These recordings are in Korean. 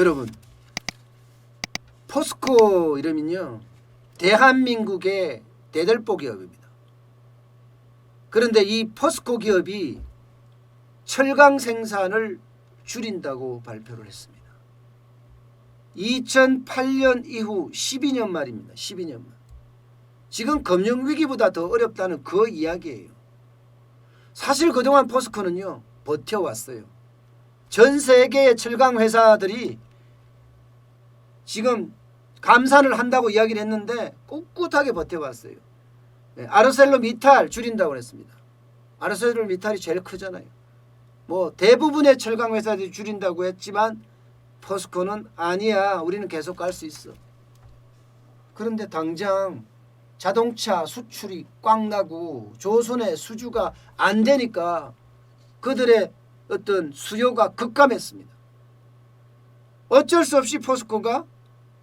여러분, 포스코 이름은요 대한민국의 대들보 기업입니다. 그런데 이 포스코 기업이 철강 생산을 줄인다고 발표를 했습니다. 2008년 이후 12년 말입니다. 12년 말. 지금 금융위기보다 더 어렵다는 그 이야기예요. 사실 그동안 포스코는요 버텨왔어요. 전 세계의 철강 회사들이 지금 감산을 한다고 이야기를 했는데 꿋꿋하게 버텨왔어요. 아르셀로미탈 줄인다고 그랬습니다. 아르셀로미탈이 제일 크잖아요. 뭐 대부분의 철강 회사들이 줄인다고 했지만 포스코는 아니야, 우리는 계속 갈 수 있어. 그런데 당장 자동차 수출이 꽉 나고 조선의 수주가 안 되니까 그들의 어떤 수요가 급감했습니다. 어쩔 수 없이 포스코가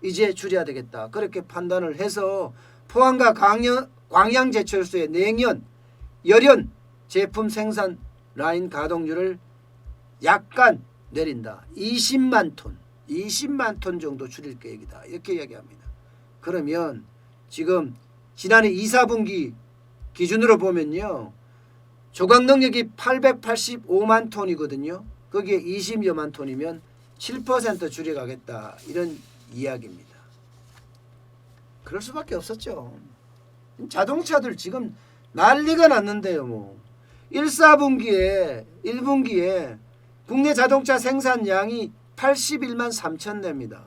이제 줄여야 되겠다, 그렇게 판단을 해서 포항과 광양제철소의 냉연, 열연 제품 생산 라인 가동률을 약간 내린다. 20만 톤 정도 줄일 계획이다, 이렇게 이야기합니다. 그러면 지금 지난해 2, 4분기 기준으로 보면요 조각 능력이 885만 톤이거든요. 거기에 20여만 톤이면 7% 줄여가겠다, 이런 이야기입니다. 그럴 수밖에 없었죠. 자동차들 지금 난리가 났는데요. 뭐 1분기에 국내 자동차 생산량이 81만 3천 대입니다.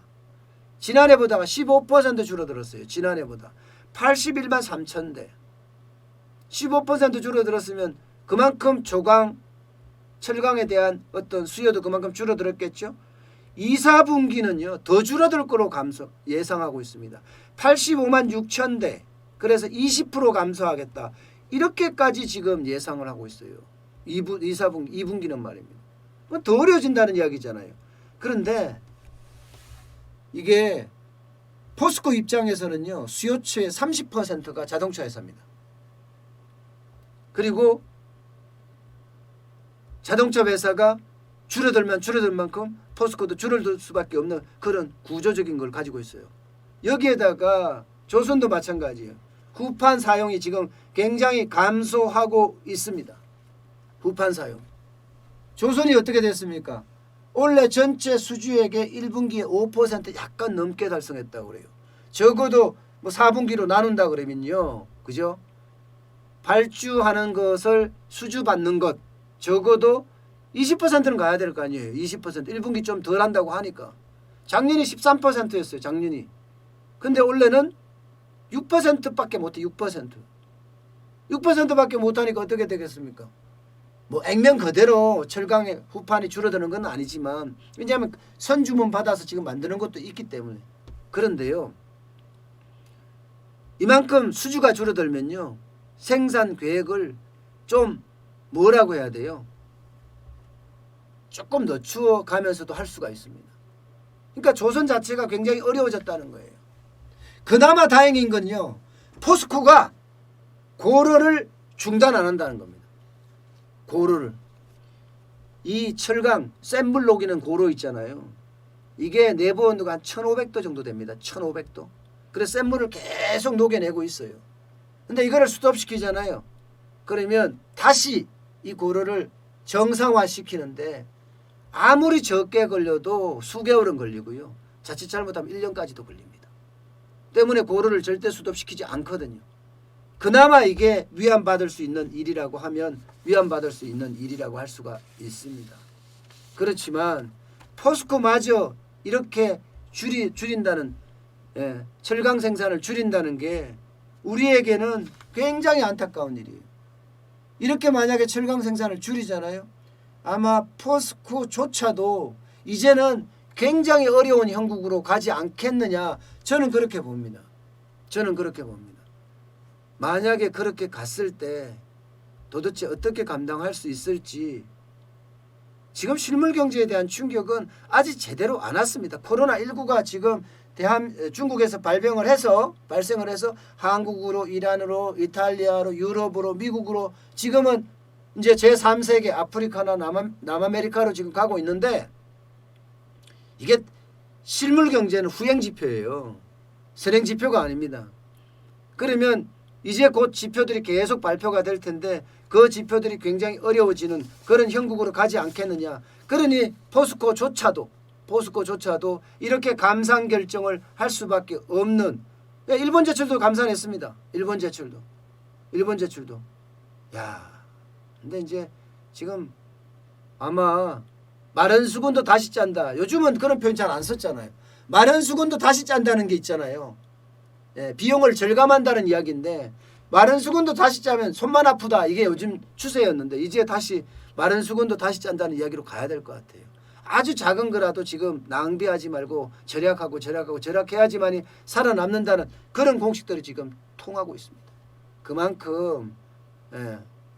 지난해보다 15% 줄어들었어요. 지난해보다 81만 3천 대. 15% 줄어들었으면 그만큼 조강, 철강에 대한 어떤 수요도 그만큼 줄어들었겠죠. 2, 4분기는요 더 줄어들 거로 예상하고 있습니다. 85만 6천 대. 그래서 20% 감소하겠다, 이렇게까지 지금 예상을 하고 있어요. 2분기는 말입니다. 더 어려워진다는 이야기잖아요. 그런데 이게 포스코 입장에서는요 수요처의 30%가 자동차 회사입니다. 그리고 자동차 회사가 줄어들면 줄어들 만큼 포스코도 줄어들 수밖에 없는 그런 구조적인 걸 가지고 있어요. 여기에다가 조선도 마찬가지예요. 후판 사용이 지금 굉장히 감소하고 있습니다. 후판 사용. 조선이 어떻게 됐습니까? 원래 전체 수주액의 1분기에 5% 약간 넘게 달성했다고 그래요. 적어도 뭐 4분기로 나눈다 그러면요, 그죠? 발주하는 것을 수주받는 것 적어도 20%는 가야 될 거 아니에요. 20%. 1분기 좀 덜 한다고 하니까. 작년이 13%였어요. 작년이. 근데 올해는 6%밖에 못해. 6%밖에 못하니까 어떻게 되겠습니까? 뭐 액면 그대로 철강의 후판이 줄어드는 건 아니지만, 왜냐하면 선주문 받아서 지금 만드는 것도 있기 때문에. 그런데요, 이만큼 수주가 줄어들면요 생산 계획을 좀 뭐라고 해야 돼요? 조금 늦추어 가면서도 할 수가 있습니다. 그러니까 조선 자체가 굉장히 어려워졌다는 거예요. 그나마 다행인 건요, 포스코가 고르를 중단 안 한다는 겁니다. 고르를. 이 철강 센 물 녹이는 고로 있잖아요. 이게 내부 온도가 한 1500도 정도 됩니다. 1500도. 그래서 센 물을 계속 녹여내고 있어요. 근데 이거를 스톱시키잖아요. 그러면 다시 이 고르를 정상화시키는데 아무리 적게 걸려도 수개월은 걸리고요. 자칫 잘못하면 1년까지도 걸립니다. 때문에 고르를 절대 스톱시키지 않거든요. 그나마 이게 위안받을 수 있는 일이라고 하면 위안받을 수 있는 일이라고 할 수가 있습니다. 그렇지만 포스코마저 이렇게 줄인다는, 철강 생산을 줄인다는 게 우리에게는 굉장히 안타까운 일이에요. 이렇게 만약에 철강 생산을 줄이잖아요. 아마 포스코조차도 이제는 굉장히 어려운 형국으로 가지 않겠느냐, 저는 그렇게 봅니다. 만약에 그렇게 갔을 때 도대체 어떻게 감당할 수 있을지. 지금 실물 경제에 대한 충격은 아직 제대로 안 왔습니다. 코로나19가 지금 중국에서 발생을 해서 한국으로, 이란으로, 이탈리아로, 유럽으로, 미국으로, 지금은 이제 제3세계 아프리카나 남아메리카로 지금 가고 있는데, 이게 실물 경제는 후행 지표예요. 선행 지표가 아닙니다. 그러면 이제 곧 지표들이 계속 발표가 될 텐데 그 지표들이 굉장히 어려워지는 그런 형국으로 가지 않겠느냐. 그러니 포스코조차도 이렇게 감산 결정을 할 수밖에 없는. 일본 제철도 감산했습니다. 일본 제철도. 야, 근데 이제 지금 아마 마른 수건도 다시 짠다. 요즘은 그런 표현 잘 안 썼잖아요. 마른 수건도 다시 짠다는 게 있잖아요. 예, 비용을 절감한다는 이야기인데 마른 수건도 다시 짜면 손만 아프다. 이게 요즘 추세였는데 이제 다시 마른 수건도 다시 짠다는 이야기로 가야 될 것 같아요. 아주 작은 거라도 지금 낭비하지 말고 절약해야지만이 살아남는다는 그런 공식들이 지금 통하고 있습니다. 그만큼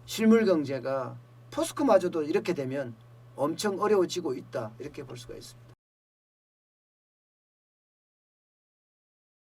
실물 경제가 포스코마저도 이렇게 되면 엄청 어려워지고 있다. 이렇게 볼 수가 있습니다.